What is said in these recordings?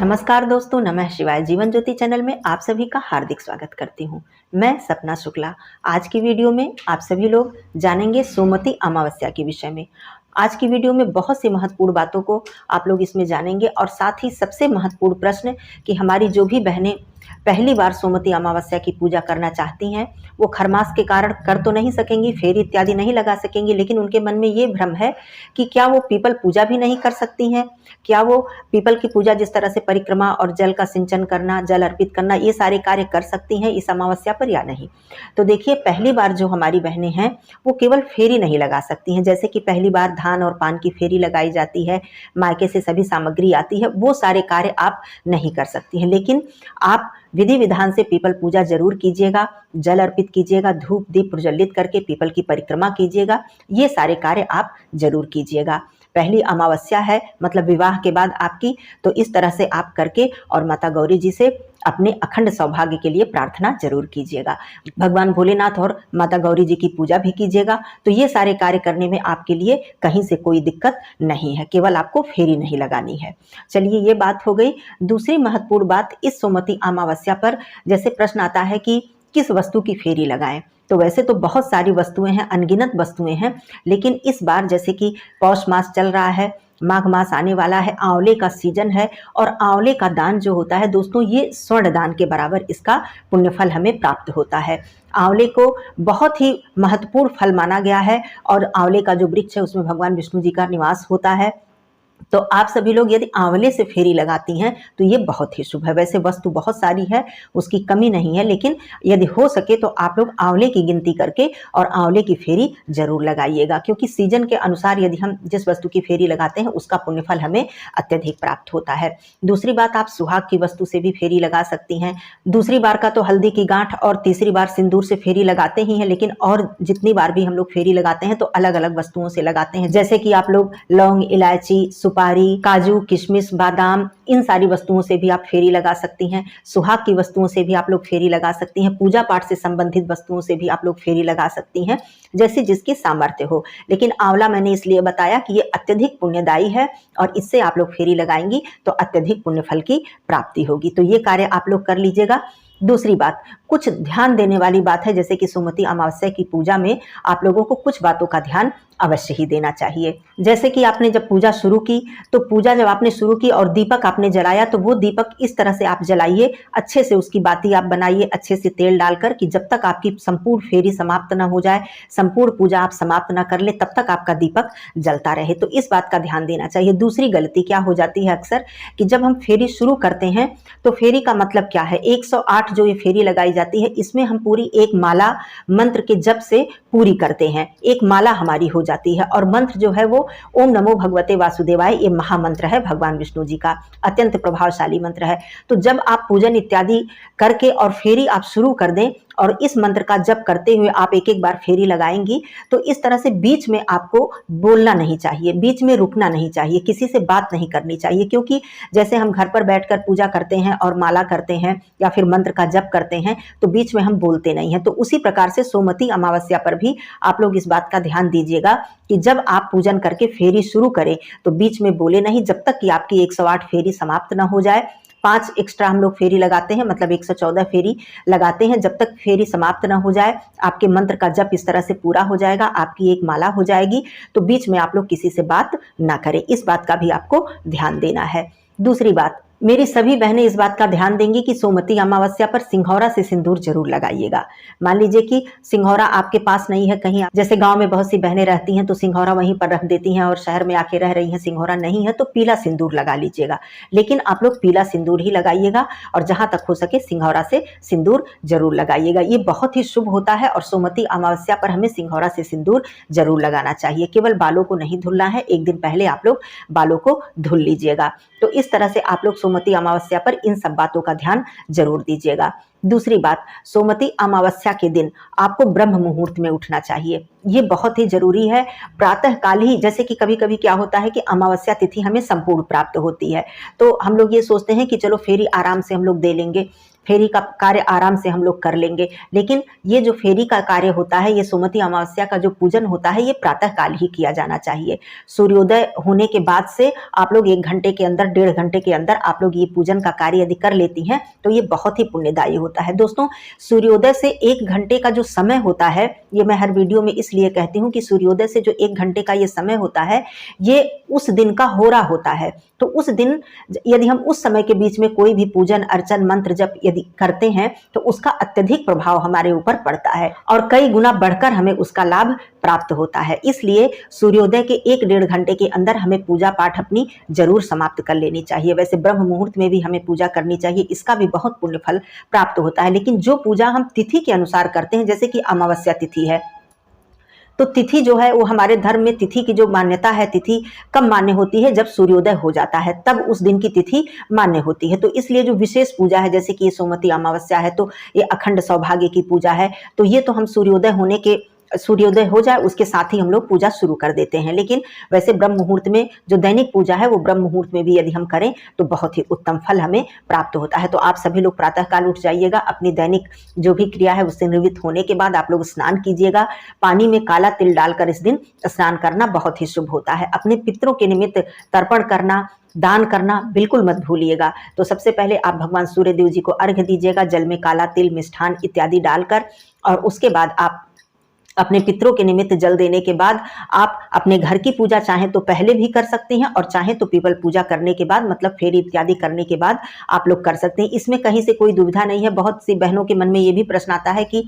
नमस्कार दोस्तों, नमः शिवाय। जीवन ज्योति चैनल में आप सभी का हार्दिक स्वागत करती हूँ। मैं सपना शुक्ला। आज की वीडियो में आप सभी लोग जानेंगे सोमवती अमावस्या के विषय में। आज की वीडियो में बहुत सी महत्वपूर्ण बातों को आप लोग इसमें जानेंगे और साथ ही सबसे महत्वपूर्ण प्रश्न कि हमारी जो भी बहनें पहली बार सोमवती अमावस्या की पूजा करना चाहती हैं, वो खरमास के कारण कर तो नहीं सकेंगी, फेरी इत्यादि नहीं लगा सकेंगी, लेकिन उनके मन में ये भ्रम है कि क्या वो पीपल पूजा भी नहीं कर सकती हैं, क्या वो पीपल की पूजा जिस तरह से परिक्रमा और जल का सिंचन करना, जल अर्पित करना, ये सारे कार्य कर सकती हैं इस अमावस्या पर या नहीं। तो देखिए, पहली बार जो हमारी बहनें हैं वो केवल फेरी नहीं लगा सकती हैं। जैसे कि पहली बार धान और पान की फेरी लगाई जाती है, मायके से सभी सामग्री आती है, वो सारे कार्य आप नहीं कर सकती हैं, लेकिन आप विधि विधान से पीपल पूजा जरूर कीजिएगा, जल अर्पित कीजिएगा, धूप दीप प्रज्वलित करके पीपल की परिक्रमा कीजिएगा, ये सारे कार्य आप जरूर कीजिएगा। पहली अमावस्या है, मतलब विवाह के बाद आपकी, तो इस तरह से आप करके और माता गौरी जी से अपने अखंड सौभाग्य के लिए प्रार्थना जरूर कीजिएगा। भगवान भोलेनाथ और माता गौरी जी की पूजा भी कीजिएगा। तो ये सारे कार्य करने में आपके लिए कहीं से कोई दिक्कत नहीं है, केवल आपको फेरी नहीं लगानी है। चलिए, ये बात हो गई। दूसरी महत्वपूर्ण बात, इस सोमवती अमावस्या पर जैसे प्रश्न आता है कि किस वस्तु की फेरी लगाएं, तो वैसे तो बहुत सारी वस्तुएं हैं, अनगिनत वस्तुएं हैं, लेकिन इस बार जैसे कि पौष मास चल रहा है, माघ मास आने वाला है, आंवले का सीजन है, और आंवले का दान जो होता है दोस्तों, ये स्वर्ण दान के बराबर इसका पुण्यफल हमें प्राप्त होता है। आंवले को बहुत ही महत्वपूर्ण फल माना गया है, और आंवले का जो वृक्ष है उसमें भगवान विष्णु जी का निवास होता है। तो आप सभी लोग यदि आंवले से फेरी लगाती हैं तो ये बहुत ही शुभ है। वैसे वस्तु बहुत सारी है, उसकी कमी नहीं है, लेकिन यदि हो सके तो आप लोग आंवले की गिनती करके और आंवले की फेरी जरूर लगाइएगा, क्योंकि सीजन के अनुसार यदि हम जिस वस्तु की फेरी लगाते हैं उसका पुण्यफल हमें अत्यधिक प्राप्त होता है। दूसरी बात, आप सुहाग की वस्तु से भी फेरी लगा सकती हैं। दूसरी बार का तो हल्दी की गांठ और तीसरी बार सिंदूर से फेरी लगाते ही हैं, लेकिन और जितनी बार भी हम लोग फेरी लगाते हैं तो अलग अलग वस्तुओं से लगाते हैं। जैसे कि आप लोग लौंग, इलायची, सुपारी, काजू, किशमिश, बादाम, इन सारी वस्तुओं से भी आप फेरी लगा सकती हैं। सुहाग की वस्तुओं से भी आप लोग फेरी लगा सकती हैं। पूजा पाठ से संबंधित वस्तुओं से भी आप लोग फेरी लगा सकती हैं, जैसे जिसकी सामर्थ्य हो। लेकिन आंवला मैंने इसलिए बताया कि ये अत्यधिक पुण्यदायी है और इससे आप लोग फेरी लगाएंगी तो अत्यधिक पुण्यफल की प्राप्ति होगी। तो ये कार्य आप लोग कर लीजिएगा। दूसरी बात, कुछ ध्यान देने वाली बात है, जैसे कि सोमवती अमावस्या की पूजा में आप लोगों को कुछ बातों का ध्यान अवश्य ही देना चाहिए। जैसे कि आपने जब पूजा शुरू की, तो पूजा जब आपने शुरू की और दीपक आपने जलाया, तो वो दीपक इस तरह से आप जलाइए, अच्छे से उसकी बाती आप बनाइए, अच्छे से तेल डालकर, कि जब तक आपकी संपूर्ण फेरी समाप्त ना हो जाए, संपूर्ण पूजा आप समाप्त ना कर ले, तब तक आपका दीपक जलता रहे। तो इस बात का ध्यान देना चाहिए। दूसरी गलती क्या हो जाती है अक्सर, कि जब हम फेरी शुरू करते हैं तो फेरी का मतलब क्या है, 108 जो ये फेरी लगाई जाती है, इसमें हम पूरी एक माला मंत्र के जप से पूरी करते हैं। एक माला हमारी हो जाती है, और मंत्र जो है वो ओम नमो भगवते वासुदेवाय, ये महामंत्र है भगवान विष्णु जी का, अत्यंत प्रभावशाली मंत्र है। तो जब आप पूजन इत्यादि करके और फेरी आप शुरू कर दें और इस मंत्र का जप करते हुए आप एक एक बार फेरी लगाएंगी, तो इस तरह से बीच में आपको बोलना नहीं चाहिए, बीच में रुकना नहीं चाहिए, किसी से बात नहीं करनी चाहिए। क्योंकि जैसे हम घर पर बैठकर पूजा करते हैं और माला करते हैं या फिर मंत्र का जप करते हैं, तो बीच में हम बोलते नहीं हैं। तो उसी प्रकार से सोमवती अमावस्या पर भी आप लोग इस बात का ध्यान दीजिएगा कि जब आप पूजन करके फेरी शुरू करें तो बीच में बोले नहीं, जब तक कि आपकी 108 फेरी समाप्त ना हो जाए। 5 एक्स्ट्रा हम लोग फेरी लगाते हैं, मतलब 114 फेरी लगाते हैं। जब तक फेरी समाप्त ना हो जाए, आपके मंत्र का जप इस तरह से पूरा हो जाएगा, आपकी एक माला हो जाएगी, तो बीच में आप लोग किसी से बात ना करें। इस बात का भी आपको ध्यान देना है। दूसरी बात, मेरी सभी बहनें इस बात का ध्यान देंगी कि सोमवती अमावस्या पर सिंघौरा से सिंदूर जरूर लगाइएगा। मान लीजिए कि सिंघौरा आपके पास नहीं है, कहीं जैसे गांव में बहुत सी बहनें रहती हैं तो सिंघौरा वहीं पर रख देती हैं, और शहर में आके रह रही हैं, सिंघौरा नहीं है, तो पीला सिंदूर लगा लीजिएगा। लेकिन आप लोग पीला सिंदूर ही लगाइएगा, और जहां तक हो सके सिंघौरा से सिंदूर जरूर लगाइएगा। ये बहुत ही शुभ होता है, और सोमवती अमावस्या पर हमें सिंघौरा से सिंदूर जरूर लगाना चाहिए। केवल बालों को नहीं धुलना है, एक दिन पहले आप लोग बालों को धुल लीजिएगा। तो इस तरह से आप लोग सोमवती अमावस्या पर इन सब बातों का ध्यान जरूर दीजिएगा। दूसरी बात, सोमवती अमावस्या के दिन आपको ब्रह्म मुहूर्त में उठना चाहिए। ये बहुत ही जरूरी है। प्रातः काल ही, जैसे कि कभी कभी क्या होता है कि अमावस्या तिथि हमें संपूर्ण प्राप्त होती है, तो हम लोग ये सोचते हैं कि चलो फेरी आराम से हम लोग दे लेंगे। फेरी का कार्य आराम से हम लोग कर लेंगे। लेकिन ये जो फेरी का कार्य होता है, ये सोमवती अमावस्या का जो पूजन होता है, ये प्रातः काल ही किया जाना चाहिए। सूर्योदय होने के बाद से आप लोग 1 घंटे के अंदर, 1.5 घंटे के अंदर आप लोग ये पूजन का कार्य यदि कर लेती हैं तो ये बहुत ही पुण्यदायी होता है। दोस्तों, सूर्योदय से 1 घंटे का जो समय होता है, ये मैं हर वीडियो में इसलिए कहती हूँ कि सूर्योदय से जो 1 घंटे का ये समय होता है, ये उस दिन का होरा होता है। तो उस दिन यदि हम उस समय के बीच में कोई भी पूजन अर्चन मंत्र जप यदि करते हैं तो उसका अत्यधिक प्रभाव हमारे ऊपर पड़ता है और कई गुना बढ़कर हमें उसका लाभ प्राप्त होता है। इसलिए सूर्योदय के 1-1.5 घंटे के अंदर हमें पूजा पाठ अपनी जरूर समाप्त कर लेनी चाहिए। वैसे ब्रह्म मुहूर्त में भी हमें पूजा करनी चाहिए, इसका भी बहुत पुण्य फल प्राप्त होता है। लेकिन जो पूजा हम तिथि के अनुसार करते हैं, जैसे कि अमावस्या तिथि है, तो तिथि जो है वो हमारे धर्म में तिथि की जो मान्यता है, तिथि कब मान्य होती है, जब सूर्योदय हो जाता है, तब उस दिन की तिथि मान्य होती है। तो इसलिए जो विशेष पूजा है, जैसे कि ये सोमवती अमावस्या है तो ये अखंड सौभाग्य की पूजा है, तो ये तो हम सूर्योदय हो जाए उसके साथ ही हम लोग पूजा शुरू कर देते हैं। लेकिन वैसे ब्रह्म मुहूर्त में जो दैनिक पूजा है, वो ब्रह्म मुहूर्त में भी यदि हम करें तो बहुत ही उत्तम फल हमें प्राप्त होता है। तो आप सभी लोग प्रातः काल उठ जाइएगा, अपनी दैनिक जो भी क्रिया है उससे निवृत्त होने के बाद आप लोग स्नान कीजिएगा। पानी में काला तिल डालकर इस दिन स्नान करना बहुत ही शुभ होता है। अपने पितरों के निमित्त तर्पण करना, दान करना बिल्कुल मत भूलिएगा। तो सबसे पहले आप भगवान सूर्यदेव जी को अर्घ्य दीजिएगा, जल में काला तिल, मिष्ठान इत्यादि डालकर, और उसके बाद आप अपने पितरों के निमित्त जल देने के बाद आप अपने घर की पूजा चाहें तो पहले भी कर सकते हैं और चाहें तो पीपल पूजा करने के बाद, मतलब फेरी इत्यादि करने के बाद आप लोग कर सकते हैं। इसमें कहीं से कोई दुविधा नहीं है। बहुत सी बहनों के मन में ये भी प्रश्न आता है कि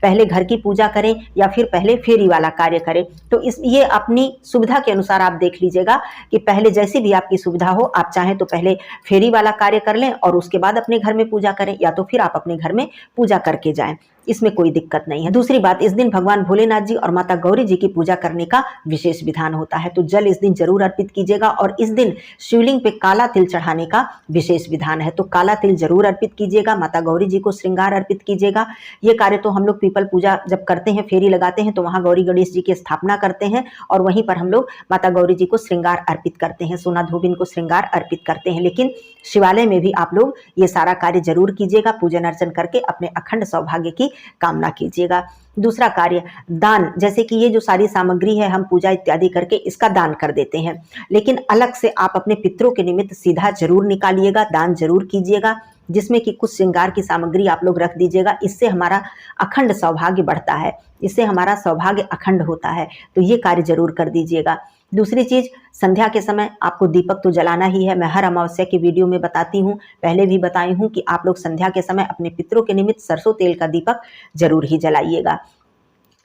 पहले घर की पूजा करें या फिर पहले फेरी वाला कार्य करें। तो ये अपनी सुविधा के अनुसार आप देख लीजिएगा कि पहले जैसी भी आपकी सुविधा हो, आप चाहें तो पहले फेरी वाला कार्य कर लें और उसके बाद अपने घर में पूजा करें, या तो फिर आप अपने घर में पूजा करके जाएं, इसमें कोई दिक्कत नहीं है। दूसरी बात, इस दिन भगवान भोलेनाथ जी और माता गौरी जी की पूजा करने का विशेष विधान होता है। तो जल इस दिन जरूर अर्पित कीजिएगा और इस दिन शिवलिंग पे काला तिल चढ़ाने का विशेष विधान है। तो काला तिल जरूर अर्पित कीजिएगा, माता गौरी जी को श्रृंगार अर्पित कीजिएगा। ये कार्य तो हम लोग पीपल पूजा जब करते हैं, फेरी लगाते हैं, तो वहां गौरी गणेश जी की स्थापना करते हैं और वहीं पर हम लोग माता गौरी जी को श्रृंगार अर्पित करते हैं, सोना धोबिन को श्रृंगार अर्पित करते हैं। लेकिन शिवालय में भी आप लोग ये सारा कार्य जरूर कीजिएगा, पूजन अर्चन करके अपने अखंड सौभाग्य की कामना कीजिएगा। दूसरा कार्य, दान। जैसे कि ये जो सारी सामग्री है हम पूजा इत्यादि करके इसका दान कर देते हैं, लेकिन अलग से आप अपने पितरों के निमित्त सीधा जरूर निकालिएगा, दान जरूर कीजिएगा, जिसमें कि कुछ श्रृंगार की सामग्री आप लोग रख दीजिएगा। इससे हमारा अखंड सौभाग्य बढ़ता है, इससे हमारा सौभाग्य अखंड होता है। तो ये कार्य जरूर कर दीजिएगा। दूसरी चीज, संध्या के समय आपको दीपक तो जलाना ही है। मैं हर अमावस्या की वीडियो में बताती हूँ, पहले भी बताई हूँ कि आप लोग संध्या के समय अपने पितरों के निमित्त सरसों तेल का दीपक जरूर ही जलाइएगा।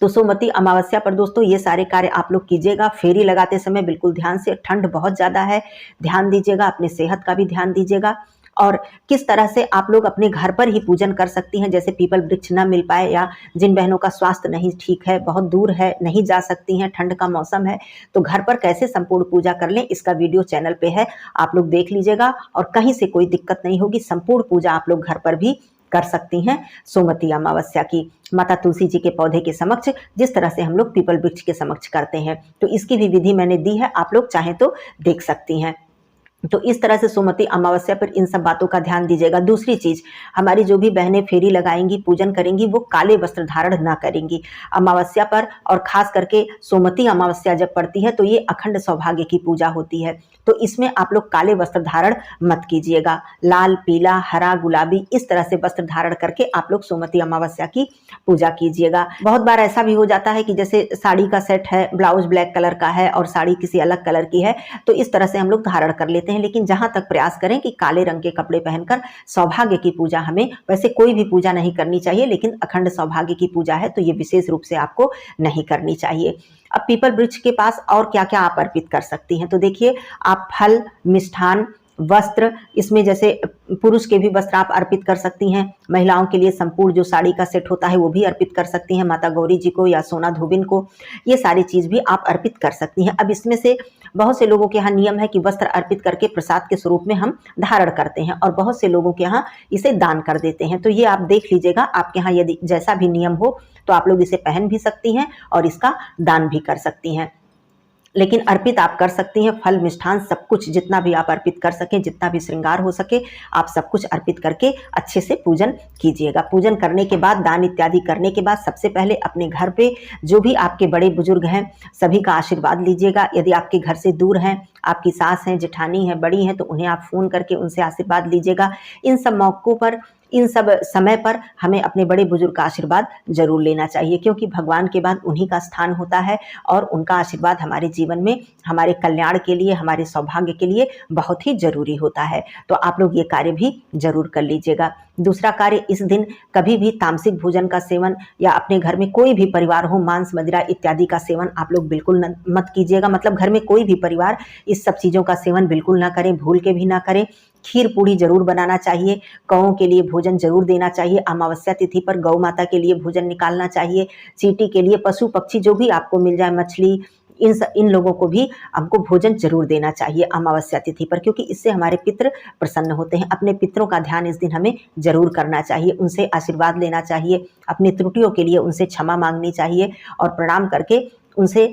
तो सोमवती अमावस्या पर दोस्तों ये सारे कार्य आप लोग कीजिएगा। फेरी लगाते समय बिल्कुल ध्यान से, ठंड बहुत ज़्यादा है, ध्यान दीजिएगा, अपने सेहत का भी ध्यान दीजिएगा। और किस तरह से आप लोग अपने घर पर ही पूजन कर सकती हैं, जैसे पीपल वृक्ष न मिल पाए या जिन बहनों का स्वास्थ्य नहीं ठीक है, बहुत दूर है, नहीं जा सकती हैं, ठंड का मौसम है, तो घर पर कैसे संपूर्ण पूजा कर लें, इसका वीडियो चैनल पे है, आप लोग देख लीजिएगा और कहीं से कोई दिक्कत नहीं होगी। संपूर्ण पूजा आप लोग घर पर भी कर सकती हैं सोमवती अमावस्या की, माता तुलसी जी के पौधे के समक्ष, जिस तरह से हम लोग पीपल वृक्ष के समक्ष करते हैं। तो इसकी भी विधि मैंने दी है, आप लोग चाहें तो देख सकती हैं। तो इस तरह से सोमवती अमावस्या पर इन सब बातों का ध्यान दीजिएगा। दूसरी चीज, हमारी जो भी बहनें फेरी लगाएंगी, पूजन करेंगी, वो काले वस्त्र धारण ना करेंगी अमावस्या पर। और खास करके सोमवती अमावस्या जब पड़ती है तो ये अखंड सौभाग्य की पूजा होती है, तो इसमें आप लोग काले वस्त्र धारण मत कीजिएगा। लाल, पीला, हरा, गुलाबी, इस तरह से वस्त्र धारण करके आप लोग सोमवती अमावस्या की पूजा कीजिएगा। बहुत बार ऐसा भी हो जाता है कि जैसे साड़ी का सेट है, ब्लाउज ब्लैक कलर का है और साड़ी किसी अलग कलर की है, तो इस तरह से हम लोग धारण कर लेते हैं। लेकिन जहां तक प्रयास करें कि काले रंग के कपड़े पहनकर सौभाग्य की पूजा, हमें वैसे कोई भी पूजा नहीं करनी चाहिए, लेकिन अखंड सौभाग्य की पूजा है तो ये विशेष रूप से आपको नहीं करनी चाहिए। अब पीपल वृक्ष के पास और क्या क्या आप अर्पित कर सकती हैं, तो देखिए, आप फल, मिष्ठान, वस्त्र, इसमें जैसे पुरुष के भी वस्त्र आप अर्पित कर सकती हैं, महिलाओं के लिए संपूर्ण जो साड़ी का सेट होता है वो भी अर्पित कर सकती हैं माता गौरी जी को या सोना धोबिन को, ये सारी चीज भी आप अर्पित कर सकती हैं। अब इसमें से बहुत से लोगों के यहाँ नियम है कि वस्त्र अर्पित करके प्रसाद के स्वरूप में हम धारण करते हैं और बहुत से लोगों के यहाँ इसे दान कर देते हैं। तो ये आप देख लीजिएगा, आपके यहाँ यदि जैसा भी नियम हो तो आप लोग इसे पहन भी सकती हैं और इसका दान भी कर सकती हैं। लेकिन अर्पित आप कर सकती हैं, फल मिष्ठान सब कुछ जितना भी आप अर्पित कर सकें, जितना भी श्रृंगार हो सके आप सब कुछ अर्पित करके अच्छे से पूजन कीजिएगा। पूजन करने के बाद, दान इत्यादि करने के बाद सबसे पहले अपने घर पे जो भी आपके बड़े बुजुर्ग हैं सभी का आशीर्वाद लीजिएगा। यदि आपके घर से दूर हैं, आपकी सास हैं, जेठानी हैं, बड़ी हैं, तो उन्हें आप फ़ोन करके उनसे आशीर्वाद लीजिएगा। इन सब मौक़ों पर, इन सब समय पर हमें अपने बड़े बुजुर्ग का आशीर्वाद जरूर लेना चाहिए, क्योंकि भगवान के बाद उन्हीं का स्थान होता है और उनका आशीर्वाद हमारे जीवन में, हमारे कल्याण के लिए, हमारे सौभाग्य के लिए बहुत ही जरूरी होता है। तो आप लोग ये कार्य भी जरूर कर लीजिएगा। दूसरा कार्य, इस दिन कभी भी तामसिक भोजन का सेवन या अपने घर में कोई भी परिवार हो मांस मदिरा इत्यादि का सेवन आप लोग बिल्कुल मत कीजिएगा। मतलब घर में कोई भी परिवार इस सब चीज़ों का सेवन बिल्कुल ना करें, भूल के भी ना करें। खीर पूड़ी जरूर बनाना चाहिए, गौओं के लिए भोजन जरूर देना चाहिए, अमावस्या तिथि पर गौ माता के लिए भोजन निकालना चाहिए, चींटी के लिए, पशु पक्षी जो भी आपको मिल जाए, मछली, इन लोगों को भी हमको भोजन जरूर देना चाहिए अमावस्या तिथि पर, क्योंकि इससे हमारे पितृ प्रसन्न होते हैं। अपने पितरों का ध्यान इस दिन हमें जरूर करना चाहिए, उनसे आशीर्वाद लेना चाहिए, अपनी त्रुटियों के लिए उनसे क्षमा मांगनी चाहिए और प्रणाम करके उनसे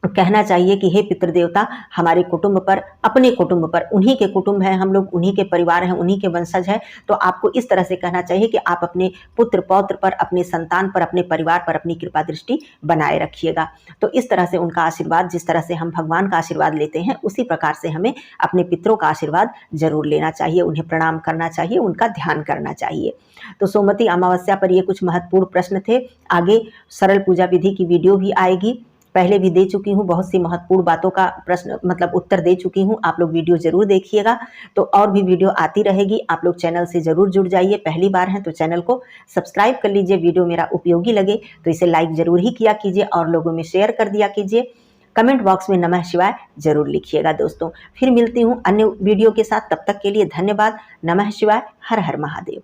कहना चाहिए कि हे पितृदेवता, हमारे कुटुंब पर, अपने कुटुंब पर, उन्हीं के कुटुंब हैं हम लोग, उन्हीं के परिवार हैं, उन्हीं के वंशज हैं, तो आपको इस तरह से कहना चाहिए कि आप अपने पुत्र पौत्र पर, अपने संतान पर, अपने परिवार पर अपनी कृपा दृष्टि बनाए रखिएगा। तो इस तरह से उनका आशीर्वाद, जिस तरह से हम भगवान का आशीर्वाद लेते हैं उसी प्रकार से हमें अपने पितरों का आशीर्वाद जरूर लेना चाहिए, उन्हें प्रणाम करना चाहिए, उनका ध्यान करना चाहिए। तो सोमवती अमावस्या पर ये कुछ महत्वपूर्ण प्रश्न थे। आगे सरल पूजा विधि की वीडियो भी आएगी, पहले भी दे चुकी हूँ, बहुत सी महत्वपूर्ण बातों का प्रश्न मतलब उत्तर दे चुकी हूँ, आप लोग वीडियो जरूर देखिएगा। तो और भी वीडियो आती रहेगी, आप लोग चैनल से जरूर जुड़ जाइए। पहली बार हैं तो चैनल को सब्सक्राइब कर लीजिए। वीडियो मेरा उपयोगी लगे तो इसे लाइक जरूर ही किया कीजिए और लोगों में शेयर कर दिया कीजिए। कमेंट बॉक्स में नमः शिवाय जरूर लिखिएगा दोस्तों। फिर मिलती हूँ अन्य वीडियो के साथ, तब तक के लिए धन्यवाद। नमः शिवाय, हर हर महादेव।